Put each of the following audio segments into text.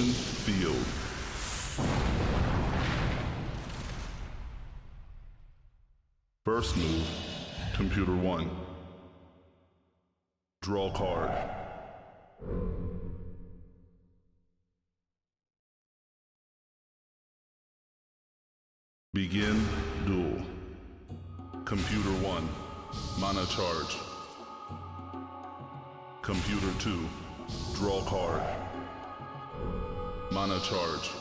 Open field. First move, computer 1. Draw card. Begin duel. Computer 1, mana charge. Computer 2, draw card. Mana charge.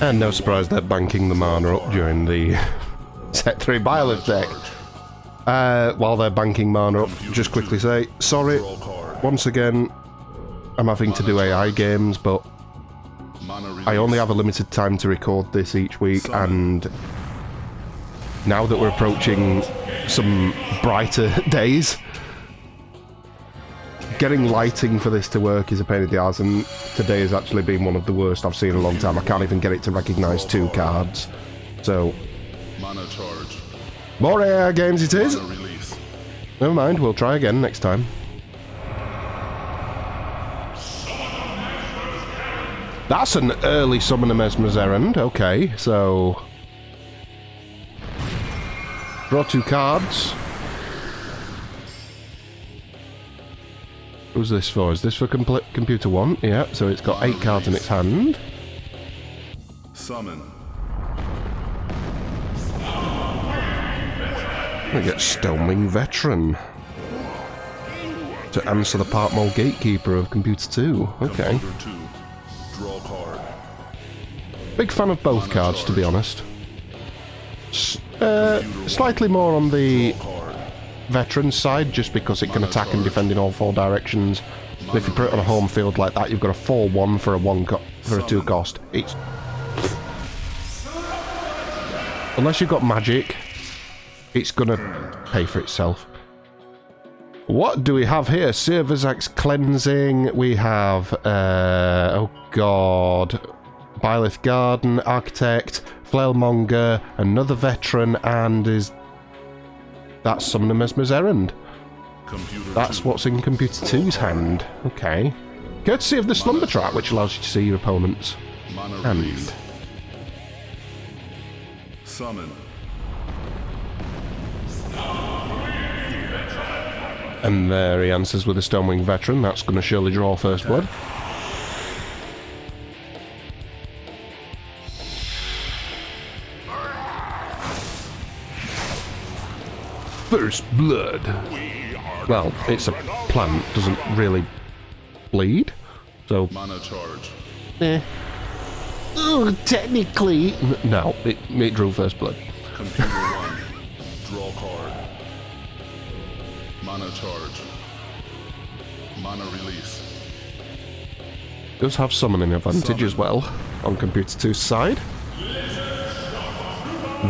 And no surprise they're banking the mana up during the set 3 Byleth deck. While they're banking mana up, just quickly say, sorry, once again, I'm having to do AI games, but I only have a limited time to record this each week, and now that we're approaching some brighter days, getting lighting for this to work is a pain in the ass, and today has actually been one of the worst I've seen in a long time. I can't even get it to recognise 2 cards. So, more AI games it is. Never mind, we'll try again next time. That's an early summon a Mesmer's Errand. Okay, so draw 2 cards. Who's this for? Is this for computer 1? Yeah, so it's got 8 cards in its hand. Summon. I get Stonewing Veteran to answer the Part Mole Gatekeeper of computer 2. Okay. Computer 2, draw card. Big fan of both cards, to be honest. Slightly more on the veteran side, just because it can attack and defend in all 4 directions. But if you put it on a home field like that, you've got a 4/1 for a 2 cost. It's unless you've got magic, it's gonna pay for itself. What do we have here? Silverzak's Cleansing. We have oh god, Byleth Garden, Architect, Flailmonger, another veteran, and is that Summon a Mesmer's Errand? That's what's in Computer 2's hand. Okay. Courtesy of the Slumber Trap, which allows you to see your opponent's hand. Summon. And there he answers with a Stonewing Veteran. That's going to surely draw First Blood. First Blood. Well, it's a plant, doesn't really bleed, so... Mana charge. Technically... No, it drew First Blood. Computer 1, draw card. Mana charge. Mana release. Does have summoning advantage as well on Computer 2's side.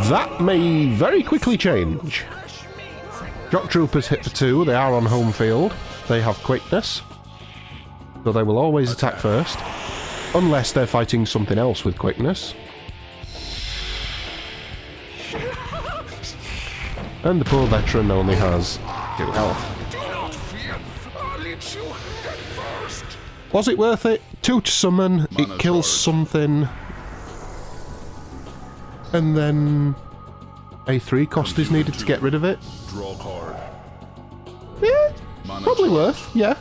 That may very quickly change. Shock Troopers hit for 2, they are on home field. They have quickness, so they will always attack first, unless they're fighting something else with quickness. And the poor veteran only has 2 health. Was it worth it? 2 to summon, it kills something, and then a 3 cost is needed to get rid of it. Draw card. Yeah, probably worth, yeah.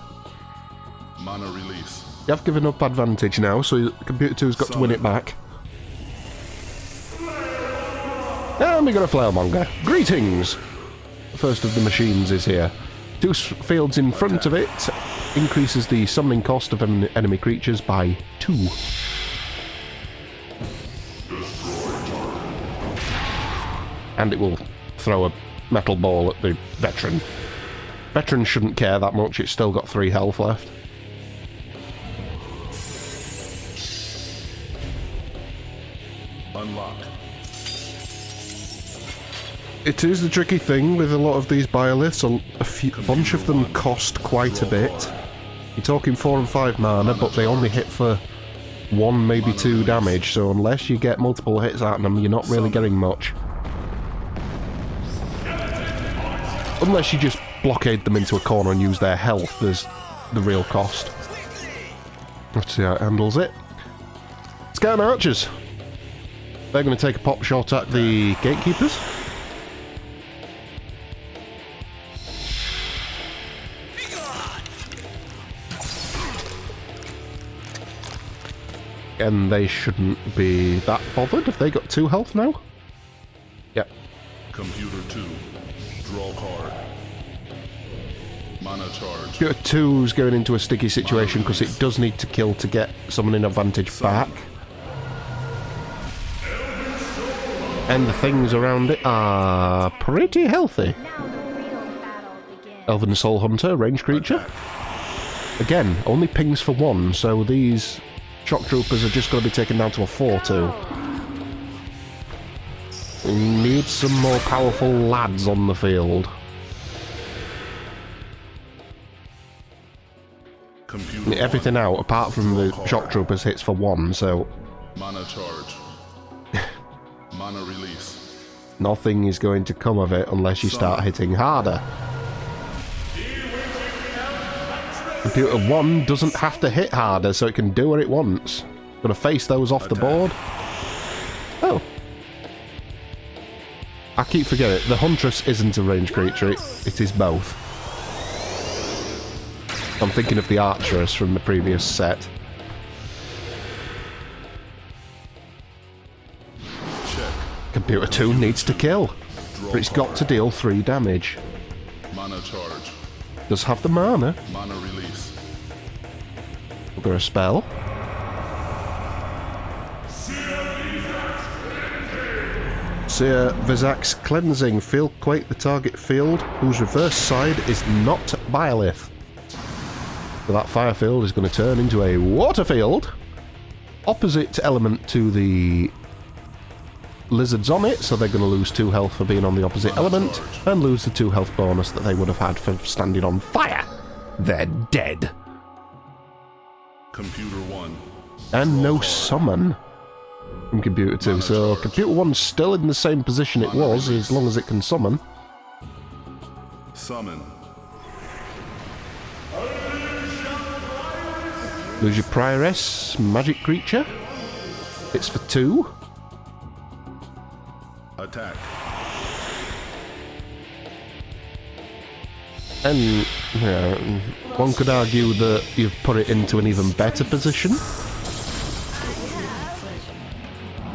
Mana release. You have given up advantage now, so Computer 2's got to win it back. And we got a Flailmonger. Greetings! The first of the machines is here. 2 fields in front of it increases the summoning cost of enemy creatures by 2. And it will throw a metal ball at the veteran. Veteran shouldn't care that much, it's still got 3 health left. Unlock. It is the tricky thing with a lot of these Byleths. A bunch of them cost quite a bit. You're talking 4 and 5 mana, but they only hit for 1, maybe 2 damage, so unless you get multiple hits at them, you're not really getting much. Unless you just blockade them into a corner and use their health as the real cost. Let's see how it handles it. Scout archers. They're going to take a pop shot at the gatekeepers. And they shouldn't be that bothered. Have they got 2 health now? Yep. Computer 2. Draw card. Mana charge. Computer 2's going into a sticky situation because it does need to kill to get summoning advantage back. And the things around it are pretty healthy. Elven Soul Hunter, range creature. Again, only pings for 1, so these shock troopers are just going to be taken down to a 4-2. We need some more powerful lads on the field. Computer Everything 1. out, apart from the shock troopers, hits for 1, so Mana charge. Mana release. nothing is going to come of it unless you start hitting harder. Computer 1 doesn't have to hit harder, so it can do what it wants. Gonna face those off the board. Oh. I keep forgetting, the Huntress isn't a range creature, it is both. I'm thinking of the Archeress from the previous set. Check. Computer 2 needs to kill, but it's got to deal 3 damage. Mana charge. Does have the mana. Mana release. We've got a spell. Seer Vizak's Cleansing. Field quake the target field, whose reverse side is not Biolith. So that fire field is going to turn into a water field. Opposite element to the lizards on it, so they're going to lose 2 health for being on the opposite element, and lose the 2 health bonus that they would have had for standing on fire. They're dead. Computer 1. And no summon from Computer 2, so Computer 1's still in the same position it was, as long as it can summon. Summon. Lose your Prioress, magic creature. It's for 2. Attack. And one could argue that you've put it into an even better position.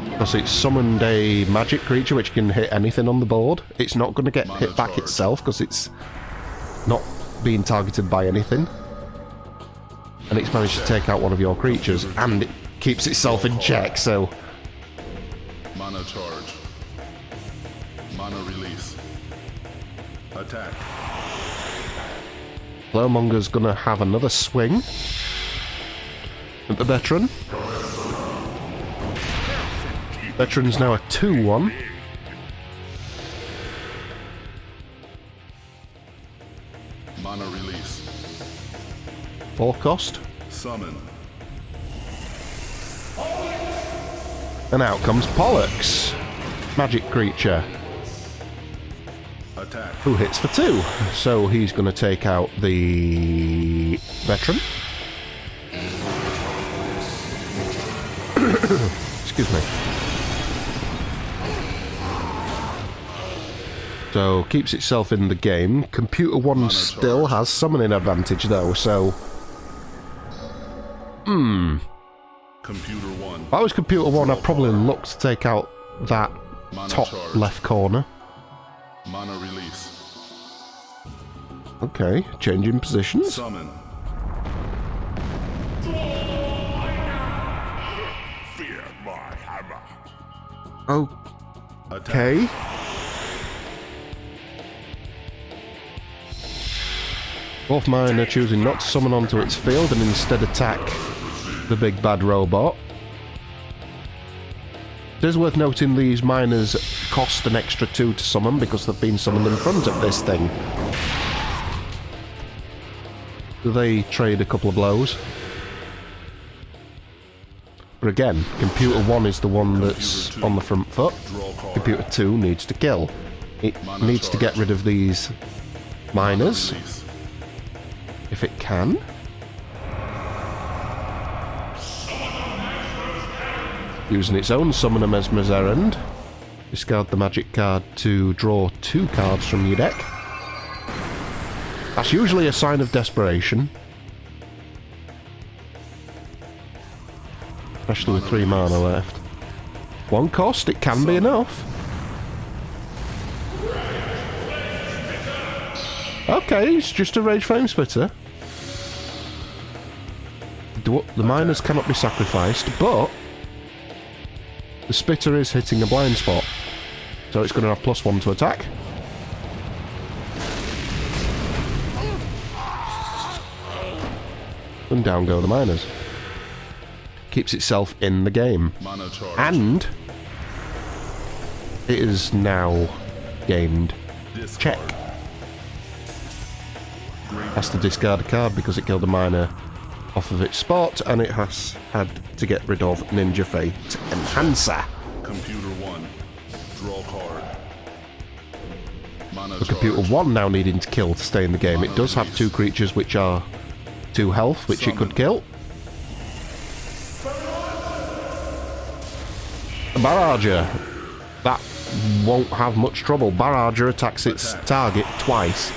Because it's summoned a magic creature which can hit anything on the board. It's not going to get hit back itself because it's not being targeted by anything. And it's managed to take out one of your creatures, and it keeps itself in check, so... Mana charge. Mana release. Attack. Glowmonger's gonna have another swing at the veteran. Veteran's now a 2-1. Mana release. 4 cost. Summon. And out comes Pollux. Magic creature. Attack. Who hits for 2. So he's going to take out the veteran. Excuse me. So keeps itself in the game. Computer 1 still has summoning advantage though, so... Computer 1. If I was Computer 1, I'd probably look to take out that top left corner. Mana release. Okay, changing positions. Summon. Fear my hammer. Okay. Both mine are choosing not to summon onto its field and instead attack the big bad robot. It is worth noting these miners cost an extra 2 to summon because they've been summoned in front of this thing. Do they trade a couple of blows? But again, Computer 1 is the one that's on the front foot. Computer 2 needs to kill. It needs to get rid of these miners, if it can. Using its own Summoner Mesmer's Errand. Discard the magic card to draw 2 cards from your deck. That's usually a sign of desperation. Especially with 3 mana left. 1 cost, it can be enough. Okay, it's just a Rage Flame Splitter. The miners cannot be sacrificed, but the Spitter is hitting a blind spot. So it's going to have +1 to attack. And down go the miners. Keeps itself in the game. And it is now gained check. Has to discard a card because it killed a miner off of its spot, and it has had to get rid of Ninja Fate Enhancer. Computer 1. Draw card. Mana The Computer 1 now needing to kill to stay in the game. It does have 2 creatures which are 2 health, which it could kill. Barrager. That won't have much trouble. Barrager attacks its target twice,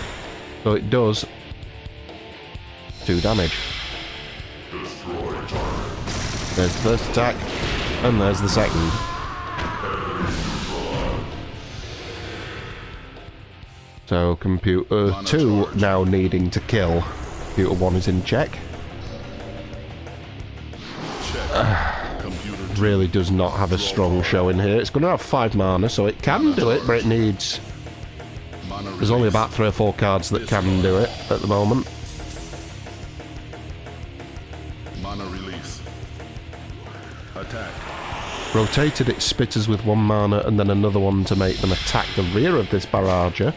so it does 2 damage. There's the first attack, and there's the second. So Computer 2 now needing to kill. Computer 1 is in check. Really does not have a strong showing here. It's going to have 5 mana, so it can do it, but it needs... There's only about 3 or 4 cards that can do it at the moment. Mana release. Attack. Rotated its Spitters with 1 mana and then another one to make them attack the rear of this Barrager.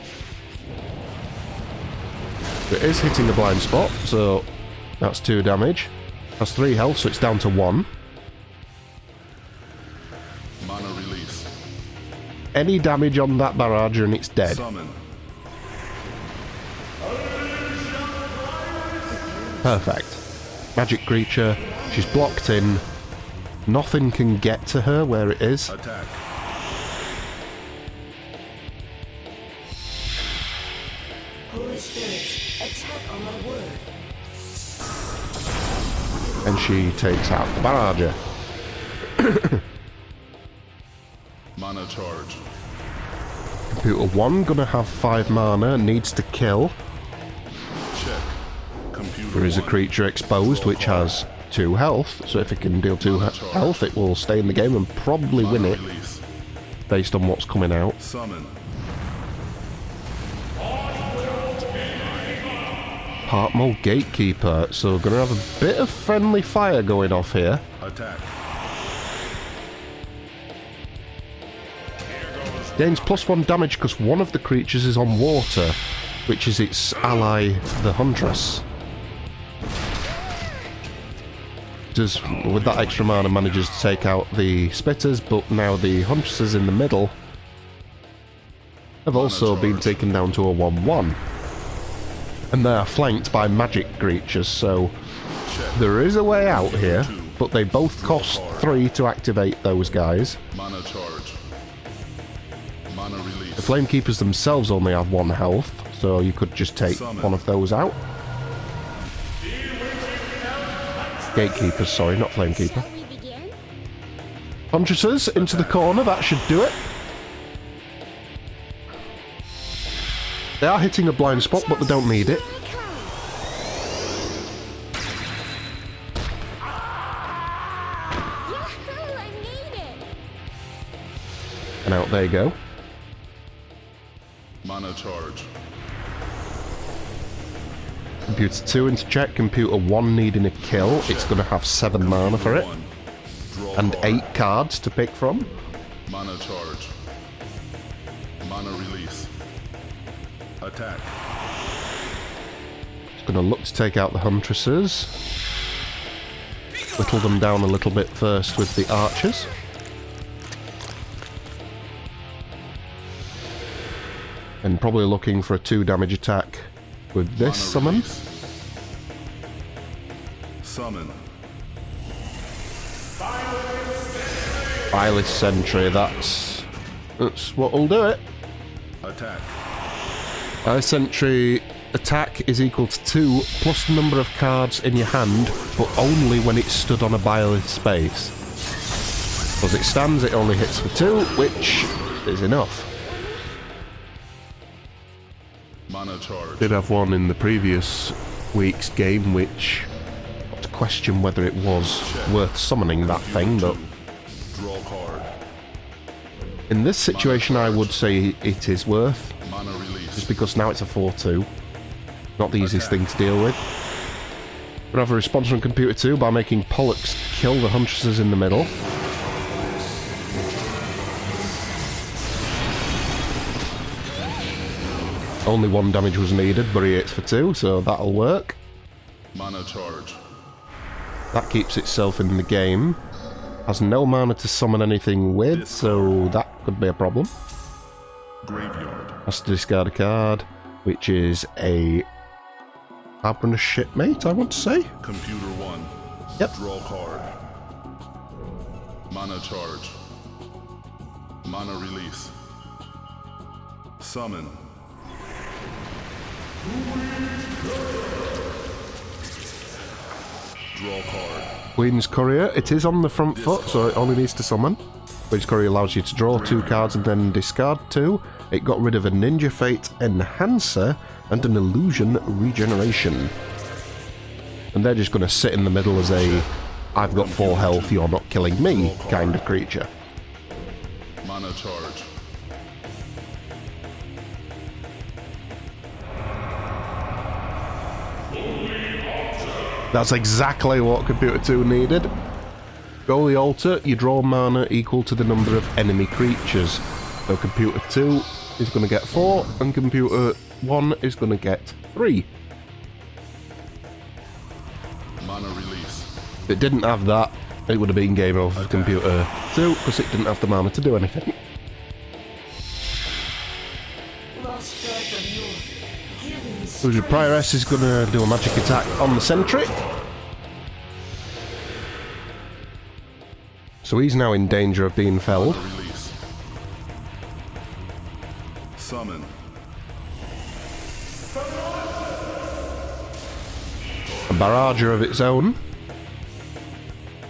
It is hitting the blind spot, so that's 2 damage. Has 3 health, so it's down to 1. Mana release. Any damage on that Barrager and it's dead. Summon. Perfect. Magic creature. She's blocked in. Nothing can get to her where it is. Attack. Holy spirits, attack on my word. And she takes out the Barrager. Mana charge. Computer 1 gonna have 5 mana, needs to kill. Check. Computer There is a 1. creature exposed which has 2 health, so if it can deal 2 health it will stay in the game and probably win Mana it release. based on what's coming out. Summon. Part mode Gatekeeper, so gonna have a bit of friendly fire going off here. Attack. Gains +1 damage because one of the creatures is on water, which is its ally, the Huntress. Does, with that extra mana, manages to take out the Spitters, but now the Huntresses in the middle have also been taken down to a 1/1. And they are flanked by magic creatures, so there is a way out here, but they both cost 3 to activate those guys. Mana charge. Mana release. The Flamekeepers themselves only have 1 health, so you could just take one of those out. Gatekeepers, sorry, not Flamekeeper. Shall we begin? Huntresses into the corner, that should do it. They are hitting a blind spot, but they don't need it. Here I come. Yahoo! I made it. And out they go. Mana charge. Computer 2 into check, Computer 1 needing a kill. It's going to have 7 mana for it. 1. Draw And card. 8 cards to pick from. Mana charge. Mana release. Attack. It's going to look to take out the Huntresses. Whittle them down a little bit first with the archers. And probably looking for a 2 damage attack with this Mana summon. release. Summon. Eyeless Sentry, that's what'll do it. Attack. Eyeless Sentry attack is equal to 2 plus the number of cards in your hand, but only when it's stood on a Eyeless space. As it stands, it only hits for 2, which is enough. Mana charge. Did have one in the previous week's game, which I have to question whether it was worth summoning that thing, but Draw card. in this situation I would say it is worth, Mana release. just because now it's a 4-2. Not the easiest thing to deal with. We have a response from Computer 2 by making Pollux kill the Huntresses in the middle. Only 1 damage was needed, but he hits for 2, so that'll work. Mana charge. That keeps itself in the game. Has no mana to summon anything with, so that could be a problem. Graveyard. Has to discard a card, which is a Abrana Shipmate, I want to say. Computer 1. Yep. Draw card. Mana charge. Mana release. Summon. Draw card. Queen's Courier, it is on the front foot, so it only needs to summon. Queen's Courier allows you to draw 2 cards and then discard 2. It got rid of a Ninja Fate Enhancer and an Illusion Regeneration. And they're just going to sit in the middle as a I've got 4 health, you're not killing me kind of creature. Mana charge. That's exactly what Computer 2 needed. Goalie Altar, you draw mana equal to the number of enemy creatures. So Computer 2 is going to get 4, and Computer 1 is going to get 3. Mana release. If it didn't have that, it would have been game over for Computer 2, because it didn't have the mana to do anything. Lost threads of you. Give me So the Prioress is going to do a magic attack on the sentry. So he's now in danger of being felled. Mana release. Summon. A barrager of its own.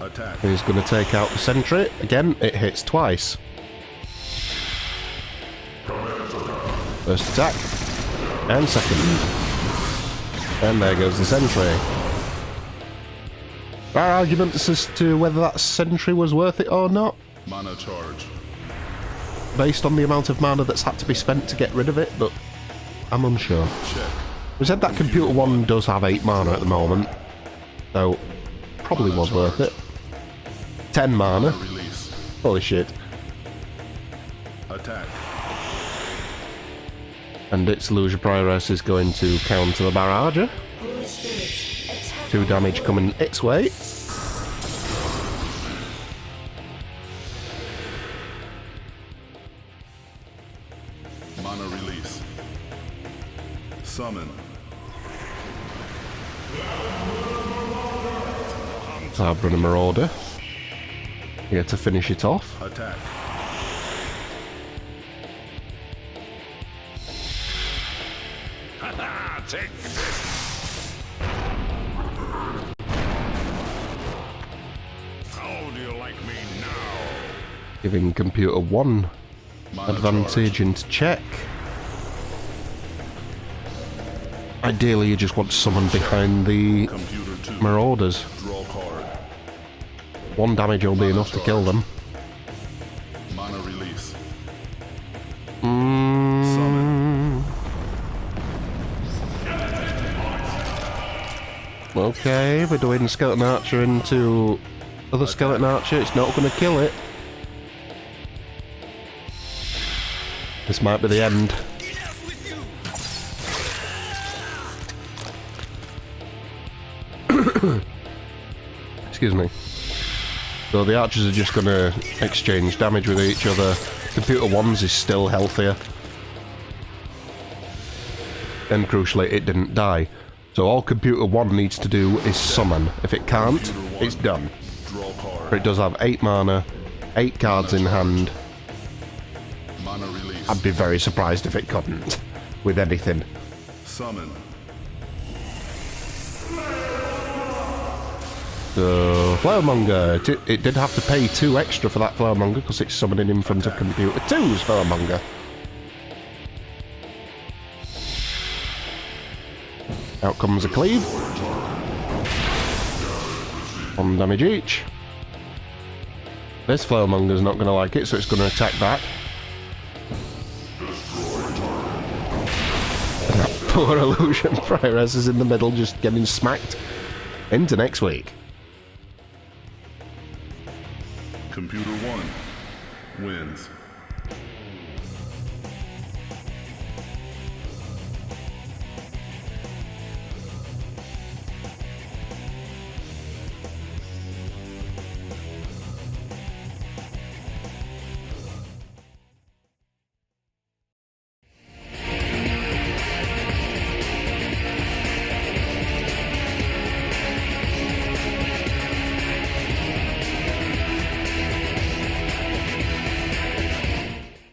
Attack. He's going to take out the sentry. Again, it hits twice. First attack. And second. And there goes the sentry. Our arguments as to whether that sentry was worth it or not, Mana charge. based on the amount of mana that's had to be spent to get rid of it, but I'm unsure. Check. We said that Computer 1 does have 8 mana at the moment, so probably was worth it. 10 mana. Mana release. Holy shit. Attack. And its Illusion Prioress is going to counter the barrager. Holy spirits, attack. 2 damage coming its way. Mana release. Summon. Abrana Marauder. Here to finish it off. Attack. Take this. How do you like me now? Giving Computer 1 Mana advantage into check. Ideally, you just want someone behind the charge. Computer 2. Marauders. Draw card. 1 damage will be enough to kill them. Mana release. Mm. Okay, we're doing Skeleton Archer into other Skeleton Archer. It's not going to kill it. This might be the end. Excuse me. So the archers are just going to exchange damage with each other. Computer 1's is still healthier. And crucially, it didn't die. So all Computer 1 needs to do is summon. If it can't, it's done. Draw card. But it does have 8 mana, 8 cards in hand. Mana release. I'd be very surprised if it couldn't, with anything. Summon. So, Flowermonger. It did have to pay 2 extra for that Flowermonger because it's summoning in front of computer 2's Flowermonger. Out comes a cleave. 1 damage each. This Flowermonger's not going to like it, so it's going to attack back. That poor Illusion Prioress is in the middle, just getting smacked into next week. Computer 1 wins.